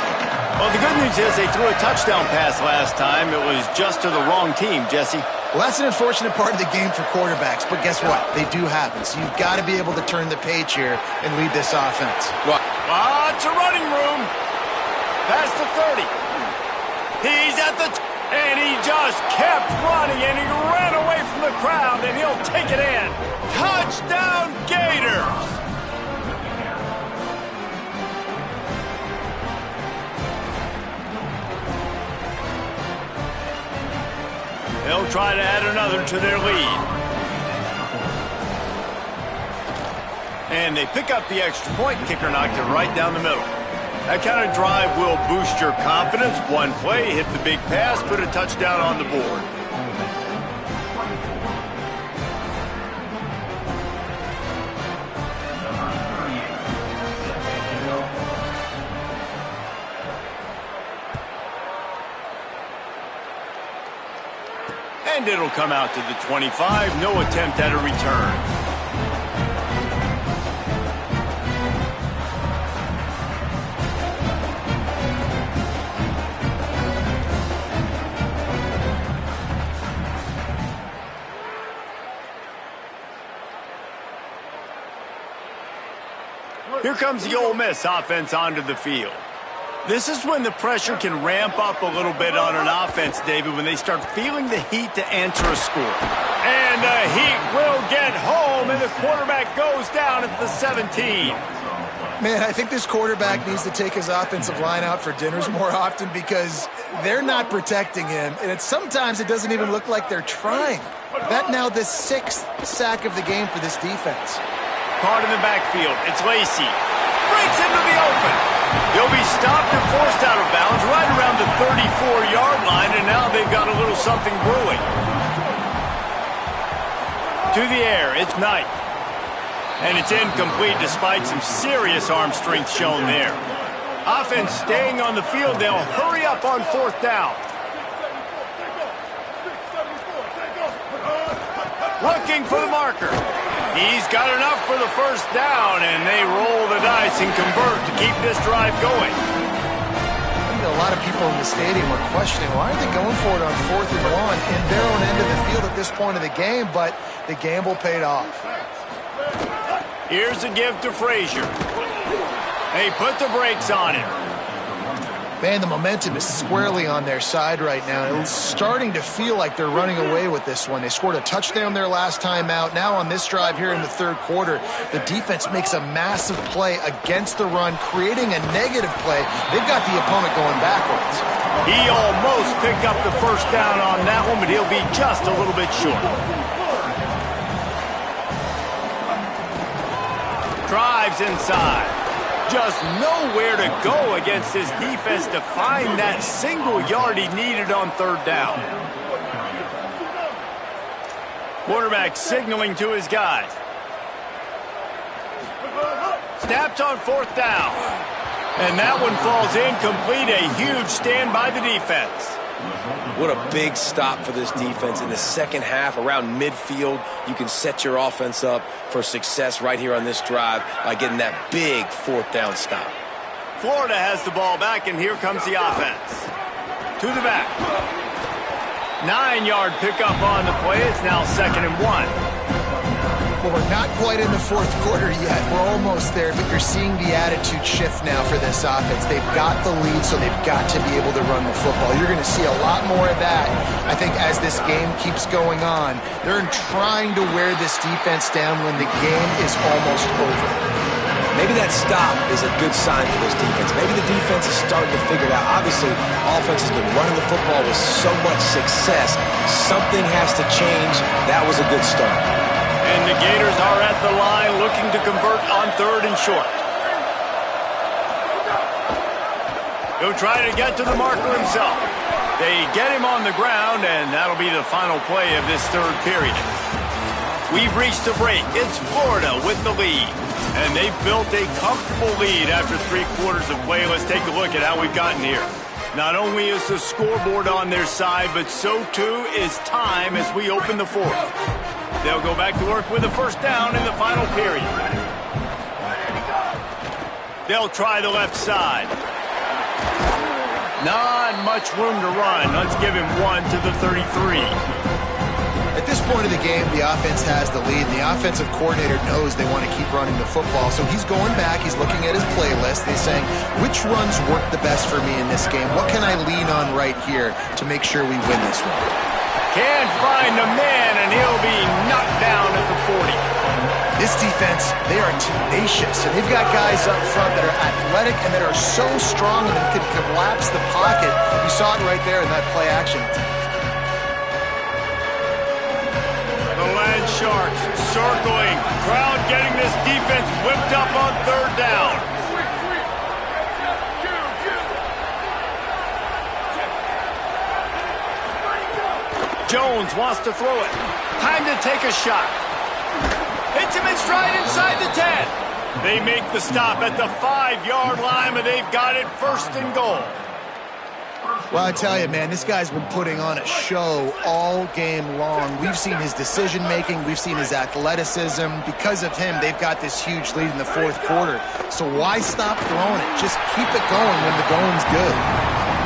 Well, the good news is they threw a touchdown pass last time. It was just to the wrong team, Jesse. Well, that's an unfortunate part of the game for quarterbacks, but guess what? They do happen, so you've got to be able to turn the page here and lead this offense. Lots of running room. Past the 30. He's at the and he just kept running, and he ran away from the crowd, and he'll take it in. Touchdown, Gators! They'll try to add another to their lead. And they pick up the extra point. Kicker knocked it right down the middle. That kind of drive will boost your confidence. One play, hit the big pass, put a touchdown on the board. And it'll come out to the 25. No attempt at a return. Here comes the Ole Miss offense onto the field. This is when the pressure can ramp up a little bit on an offense, David, when they start feeling the heat to answer a score. And the heat will get home, and the quarterback goes down at the 17. Man, I think this quarterback needs to take his offensive line out for dinners more often because they're not protecting him, and sometimes it doesn't even look like they're trying. That now the 6th sack of the game for this defense. Caught in the backfield. It's Lacey. Breaks into the open. They'll be stopped and forced out of bounds right around the 34-yard line, and now they've got a little something brewing. To the air, it's Knight. And it's incomplete despite some serious arm strength shown there. Offense staying on the field. They'll hurry up on 4th down. Looking for the marker. He's got enough for the 1st down, and they roll the dice and convert to keep this drive going. I think a lot of people in the stadium were questioning, why are they going for it on 4th and 1 in their own end of the field at this point of the game, but the gamble paid off. Here's a give to Frazier. They put the brakes on him. Man, the momentum is squarely on their side right now. It's starting to feel like they're running away with this one. They scored a touchdown their last time out. Now on this drive here in the 3rd quarter, the defense makes a massive play against the run, creating a negative play. They've got the opponent going backwards. He almost picked up the 1st down on that one, but he'll be just a little bit short. Drives inside. Just nowhere to go against his defense to find that single yard he needed on 3rd down. Quarterback signaling to his guys. Snapped on 4th down. And that one falls incomplete. A huge stand by the defense. What a big stop for this defense in the second half. Around midfield, you can set your offense up for success right here on this drive by getting that big fourth down stop. Florida has the ball back, and here comes the offense. To the back. 9-yard pickup on the play. It's now 2nd and 1. Well, we're not quite in the fourth quarter yet. We're almost there, but you're seeing the attitude shift now for this offense. They've got the lead, so they've got to be able to run the football. You're going to see a lot more of that, I think, as this game keeps going on. They're trying to wear this defense down when the game is almost over. Maybe that stop is a good sign for this defense. Maybe the defense is starting to figure it out. Obviously, offense has been running the football with so much success. Something has to change. That was a good start. And the Gators are at the line looking to convert on 3rd and short. He'll try to get to the marker himself. They get him on the ground, and that'll be the final play of this 3rd period. We've reached the break. It's Florida with the lead. And they've built a comfortable lead after 3 quarters of play. Let's take a look at how we've gotten here. Not only is the scoreboard on their side, but so too is time as we open the 4th. They'll go back to work with a 1st down in the final period. They'll try the left side. Not much room to run. Let's give him 1 to the 33. At this point of the game, the offense has the lead, and the offensive coordinator knows they want to keep running the football. So he's going back, he's looking at his playlist, he's saying, which runs work the best for me in this game? What can I lean on right here to make sure we win this one? Can't find the man, and he'll be knocked down at the 40. This defense, they are tenacious, and they've got guys up front that are athletic and that are so strong and that can collapse the pocket. You saw it right there in that play action. The Land Sharks circling. Crowd getting this defense whipped up on 3rd down. Jones wants to throw it. Time to take a shot. Hits him in stride inside the 10. They make the stop at the 5-yard line, and they've got it 1st and goal. Well, I tell you, man, this guy's been putting on a show all game long. We've seen his decision-making. We've seen his athleticism. Because of him, they've got this huge lead in the 4th quarter. So why stop throwing it? Just keep it going when the going's good.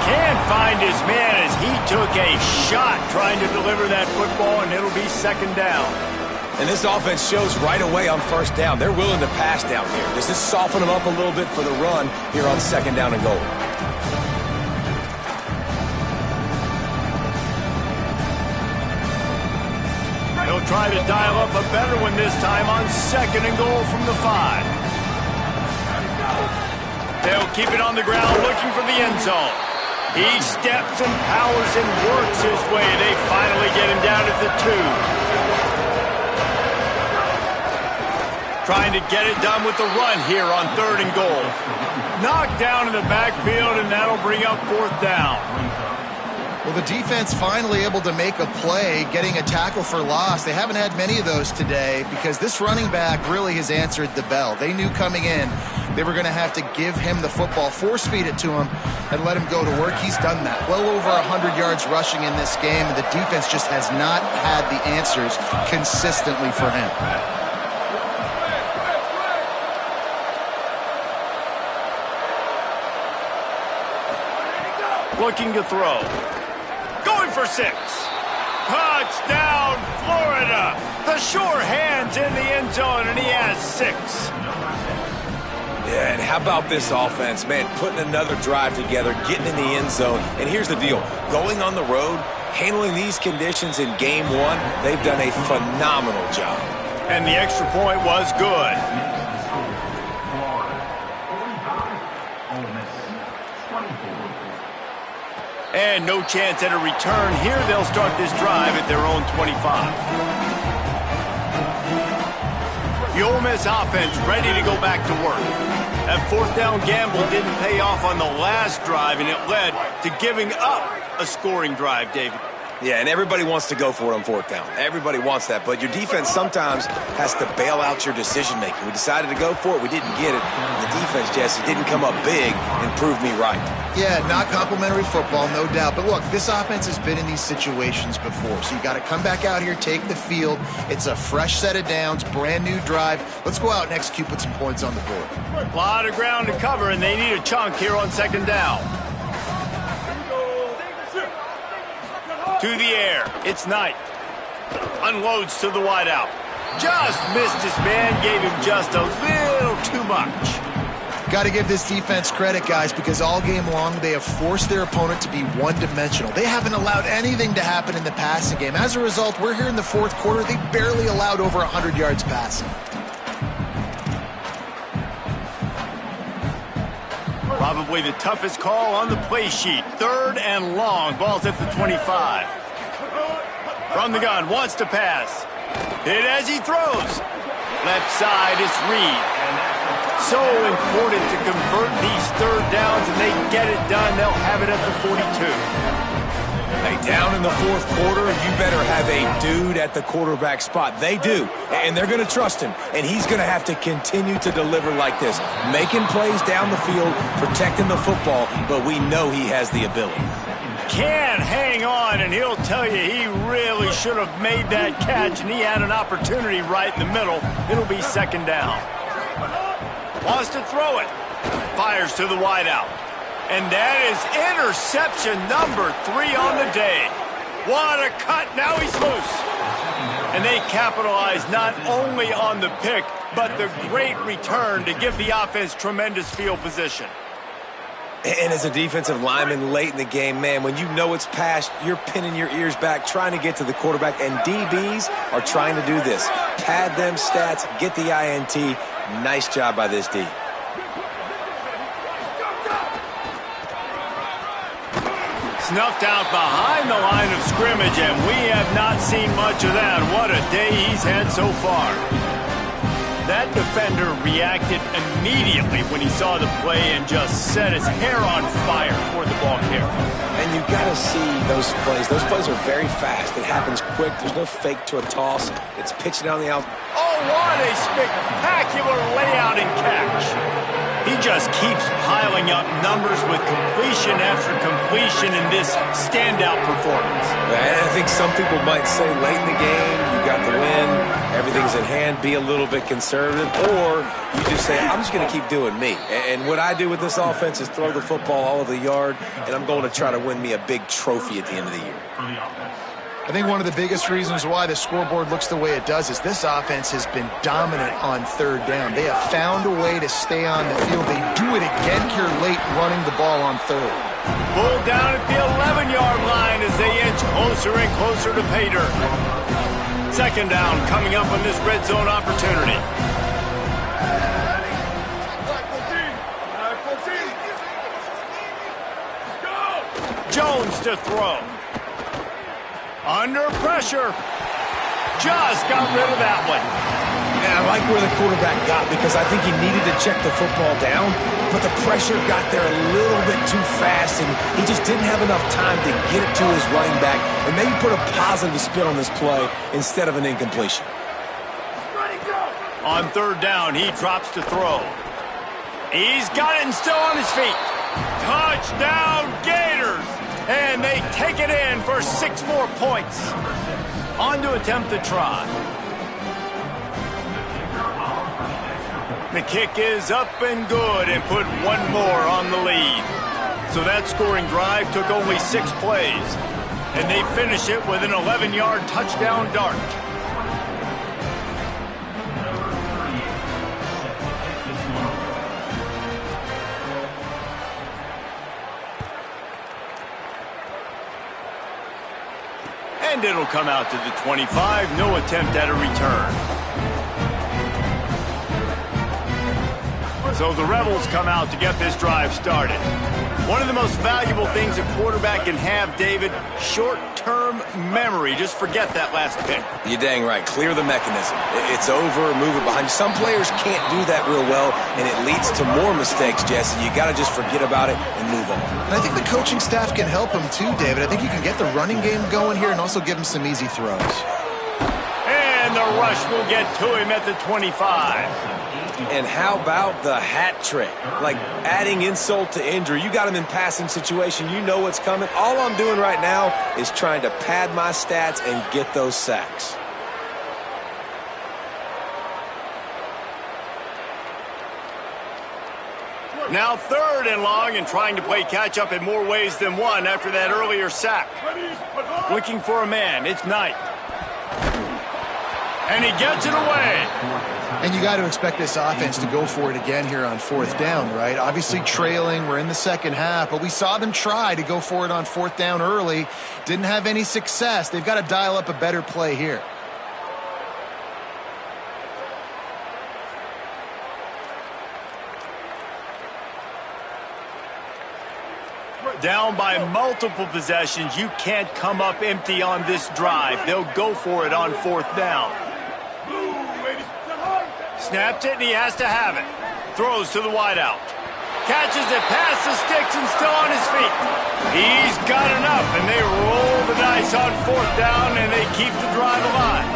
Can't find his man as he took a shot trying to deliver that football, and it'll be 2nd down. And this offense shows right away on 1st down. They're willing to pass down here. Does this soften them up a little bit for the run here on 2nd down and goal? He'll try to dial up a better one this time on 2nd and goal from the 5. They'll keep it on the ground looking for the end zone. He steps and powers and works his way. They finally get him down at the 2. Trying to get it done with the run here on 3rd and goal. Knocked down in the backfield, and that'll bring up 4th down. Well, the defense finally able to make a play, getting a tackle for loss. They haven't had many of those today because this running back really has answered the bell. They knew coming in they were going to have to give him the football, force-feed it to him, and let him go to work. He's done that. Well over 100 yards rushing in this game, and the defense just has not had the answers consistently for him. Looking to throw. Going for 6. Touchdown, Florida. The sure hands in the end zone, and he has 6. Yeah, and how about this offense, man, putting another drive together, getting in the end zone. And here's the deal. Going on the road, handling these conditions in game 1, they've done a phenomenal job. And the extra point was good. And no chance at a return here. They'll start this drive at their own 25. The Ole Miss offense ready to go back to work. That 4th down gamble didn't pay off on the last drive, and it led to giving up a scoring drive, David. Yeah, and everybody wants to go for it on fourth down. Everybody wants that, but your defense sometimes has to bail out your decision-making. We decided to go for it. We didn't get it. The defense, Jesse, didn't come up big and prove me right. Yeah, not complimentary football, no doubt. But look, this offense has been in these situations before, so you got to come back out here, take the field. It's a fresh set of downs, brand new drive. Let's go out and execute, put some points on the board. A lot of ground to cover, and they need a chunk here on second down. To the air, it's Knight. Unloads to the wideout. Just missed his man, gave him just a little too much. Got to give this defense credit, guys, because all game long they have forced their opponent to be one-dimensional. They haven't allowed anything to happen in the passing game. As a result, we're here in the fourth quarter. They barely allowed over 100 yards passing. Probably the toughest call on the play sheet. Third and long. Ball's at the 25. From the gun, wants to pass. Hit as he throws. Left side is Reed. So important to convert these third downs, and they get it done. They'll have it at the 42. Hey, down in the fourth quarter, you better have a dude at the quarterback spot. They do, and they're going to trust him, and he's going to have to continue to deliver like this, making plays down the field, protecting the football, but we know he has the ability. Can hang on, and he'll tell you he really should have made that catch, and he had an opportunity right in the middle. It'll be second down. Wants to throw it. Fires to the wideout. And that is interception number 3 on the day. What a cut. Now he's loose. And they capitalize not only on the pick, but the great return to give the offense tremendous field position. And as a defensive lineman late in the game, man, when you know it's past, you're pinning your ears back, trying to get to the quarterback, and DBs are trying to do this. Pad them stats, get the INT. Nice job by this D. Snuffed out behind the line of scrimmage, and we have not seen much of that. What a day he's had so far. That defender reacted immediately when he saw the play and just set his hair on fire toward the ball carrier. And you got to see those plays. Those plays are very fast. It happens quick. There's no fake to a toss. It's pitching down the out. Oh, what a spectacular layout and catch. He just keeps piling up numbers with completion after completion in this standout performance. And I think some people might say late in the game, you got the win, everything's in hand, be a little bit conservative, or you just say, I'm just going to keep doing me. And what I do with this offense is throw the football all over the yard, and I'm going to try to win me a big trophy at the end of the year. I think one of the biggest reasons why the scoreboard looks the way it does is this offense has been dominant on third down. They have found a way to stay on the field. They do it again here late running the ball on third. Pulled down at the 11-yard line as they inch closer and closer to pay dirt. Second down coming up on this red zone opportunity. Jones to throw. Under pressure. Just got rid of that one. Yeah, I like where the quarterback got because I think he needed to check the football down, but the pressure got there a little bit too fast, and he just didn't have enough time to get it to his running back and maybe put a positive spin on this play instead of an incompletion. On third down, he drops to throw. He's got it and still on his feet. Touchdown, Gators! And they take it in for 6 more points. On to attempt the try. The kick is up and good and put 1 more on the lead. So that scoring drive took only 6 plays. And they finish it with an 11-yard touchdown dart. And it'll come out to the 25. No attempt at a return. So the Rebels come out to get this drive started. One of the most valuable things a quarterback can have, David, short-term memory. Just forget that last pick. You're dang right. Clear the mechanism. It's over, move it behind you. Some players can't do that real well, and it leads to more mistakes, Jesse. You got to just forget about it and move on. And I think the coaching staff can help him too, David. I think you can get the running game going here and also give him some easy throws. And the rush will get to him at the 25. And how about the hat trick? Like adding insult to injury. You got him in passing situation. You know what's coming. All I'm doing right now is trying to pad my stats and get those sacks. Now 3rd and long and trying to play catch-up in more ways than one after that earlier sack. Looking for a man. It's Knight. And he gets it away. And you got to expect this offense to go for it again here on 4th down, right? Obviously trailing, we're in the second half, but we saw them try to go for it on 4th down early. Didn't have any success. They've got to dial up a better play here. Down by multiple possessions, you can't come up empty on this drive. They'll go for it on 4th down. Snaps it, and he has to have it. Throws to the wideout. Catches it past the sticks and still on his feet. He's got enough, and they roll the dice on 4th down, and they keep the drive alive.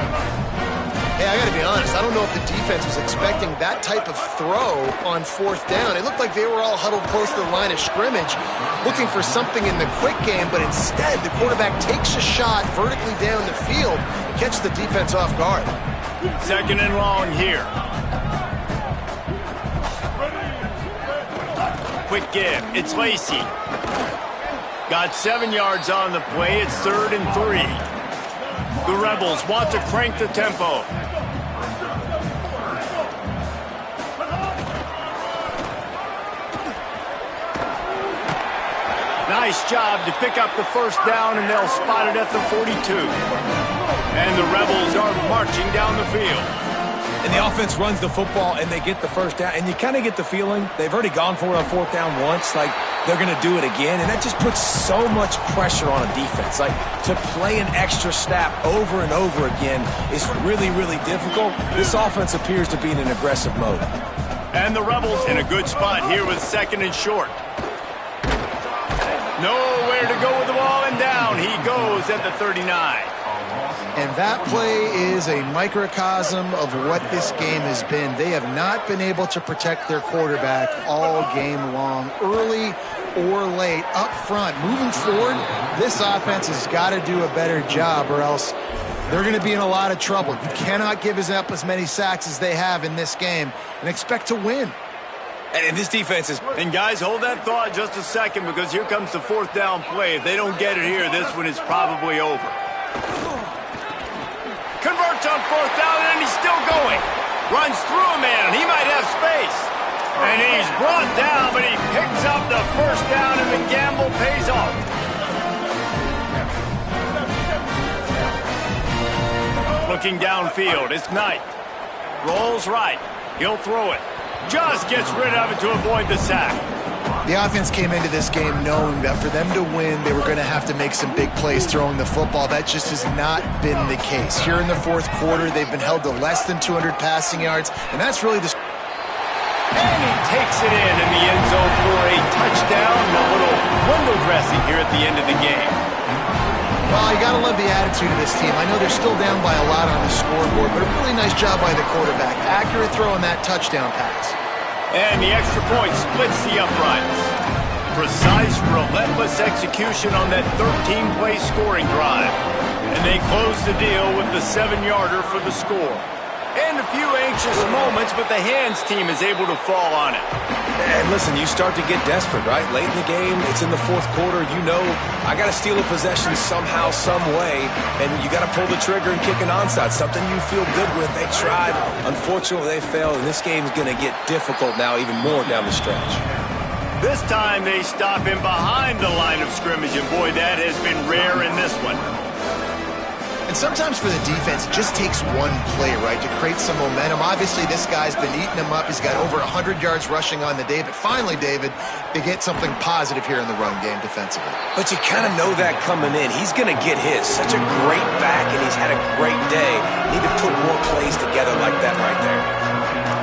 Hey, I got to be honest. I don't know if the defense was expecting that type of throw on 4th down. It looked like they were all huddled close to the line of scrimmage, looking for something in the quick game, but instead the quarterback takes a shot vertically down the field and catches the defense off guard. 2nd and long here. Quick give. It's Lacey. Got 7 yards on the play. It's 3rd and 3. The Rebels want to crank the tempo. Nice job to pick up the 1st down, and they'll spot it at the 42. And the Rebels are marching down the field. And the offense runs the football, and they get the 1st down. And you kind of get the feeling they've already gone for it on 4th down once. Like, they're going to do it again. And that just puts so much pressure on a defense. Like, to play an extra snap over and over again is really, really difficult. This offense appears to be in an aggressive mode. And the Rebels in a good spot here with 2nd and short. Nowhere to go with the ball, and down he goes at the 39. And that play is a microcosm of what this game has been. They have not been able to protect their quarterback all game long, early or late, up front. Moving forward, this offense has got to do a better job, or else they're going to be in a lot of trouble. You cannot give up as many sacks as they have in this game and expect to win. And this defense is... And guys, hold that thought just a second, because here comes the 4th down play. If they don't get it here, this one is probably over. Converts on 4th down, and he's still going. Runs through a man. He might have space. And he's brought down, but he picks up the 1st down, and the gamble pays off. Looking downfield, it's Knight. Rolls right. He'll throw it. Just gets rid of it to avoid the sack. The offense came into this game knowing that for them to win, they were going to have to make some big plays throwing the football. That just has not been the case. Here in the 4th quarter, they've been held to less than 200 passing yards, and that's really the... And he takes it in the end zone for a touchdown. A little window dressing here at the end of the game. Well, you got to love the attitude of this team. I know they're still down by a lot on the scoreboard, but a really nice job by the quarterback. Accurate throw on that touchdown pass. And the extra point splits the uprights. Precise, relentless execution on that 13-play scoring drive. And they close the deal with the 7-yarder for the score. And a few anxious moments, but the hands team is able to fall on it. And listen, you start to get desperate, right? Late in the game, it's in the 4th quarter. You know, I got to steal a possession somehow, some way, and you got to pull the trigger and kick an onside, something you feel good with. They tried. Unfortunately, they failed, and this game's going to get difficult now, even more down the stretch. This time they stop him behind the line of scrimmage, and boy, that has been rare in this one. And sometimes for the defense, it just takes one play, right, to create some momentum. Obviously, this guy's been eating him up. He's got over 100 yards rushing on the day. But finally, David, they get something positive here in the run game defensively. But you kind of know that coming in. He's going to get his. Such a great back, and he's had a great day. Need to put more plays together like that right there.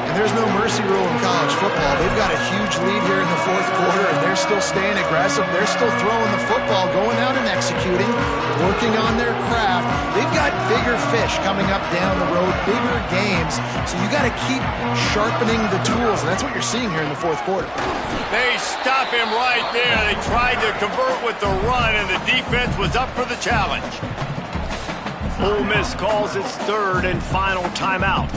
And there's no mercy rule in college football. They've got a huge lead here in the fourth quarter, and they're still staying aggressive. They're still throwing the football, going out and executing, working on their craft. They've got bigger fish coming up down the road, bigger games. So you got to keep sharpening the tools, and that's what you're seeing here in the fourth quarter. They stop him right there. They tried to convert with the run, and the defense was up for the challenge. Ole Miss calls its third and final timeout.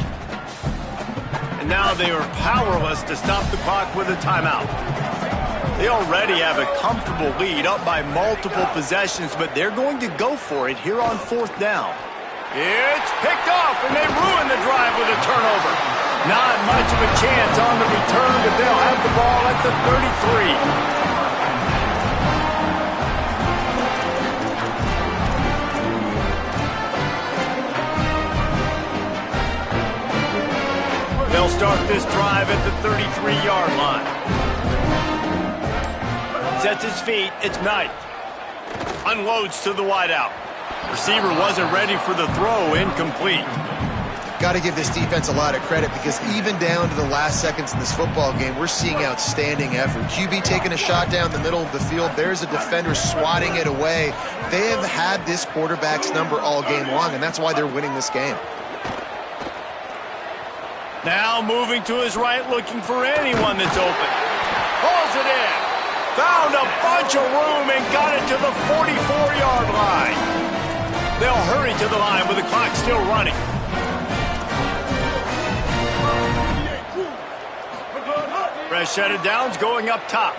And now they are powerless to stop the clock with a timeout. They already have a comfortable lead, up by multiple possessions, but they're going to go for it here on fourth down. It's picked off, and they ruin the drive with a turnover. Not much of a chance on the return, but they'll have the ball at the 33. They'll start this drive at the 33-yard line. Sets his feet. It's Knight. Unloads to the wideout. Receiver wasn't ready for the throw. Incomplete. Got to give this defense a lot of credit because even down to the last seconds in this football game, we're seeing outstanding effort. QB taking a shot down the middle of the field. There's a defender swatting it away. They have had this quarterback's number all game long, and that's why they're winning this game. Now moving to his right, looking for anyone that's open. Pulls it in. Found a bunch of room and got it to the 44-yard line. They'll hurry to the line with the clock still running. Fresh set of downs going up top.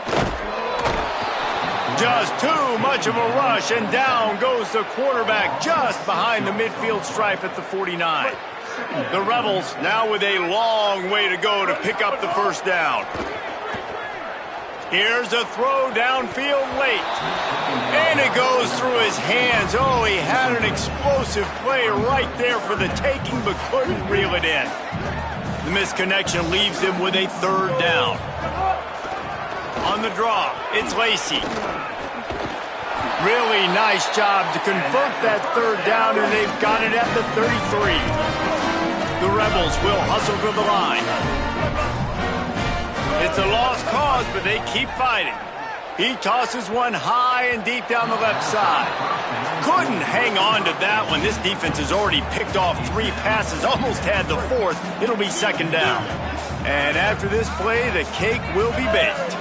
Just too much of a rush, and down goes the quarterback just behind the midfield stripe at the 49. The Rebels now with a long way to go to pick up the first down. Here's a throw downfield late. And it goes through his hands. Oh, he had an explosive play right there for the taking, but couldn't reel it in. The misconnection leaves him with a third down. On the draw, it's Lacey. Really nice job to convert that third down, and they've got it at the 33. The Rebels will hustle to the line. It's a lost cause, but they keep fighting. He tosses one high and deep down the left side. Couldn't hang on to that one. This defense has already picked off 3 passes, almost had the 4th. It'll be second down. And after this play, the cake will be baked.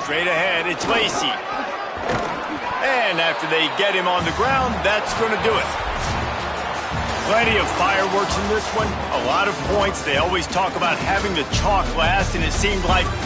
Straight ahead, it's Lacey. And after they get him on the ground, that's going to do it. Plenty of fireworks in this one. A lot of points. They always talk about having the chalk last, and it seemed like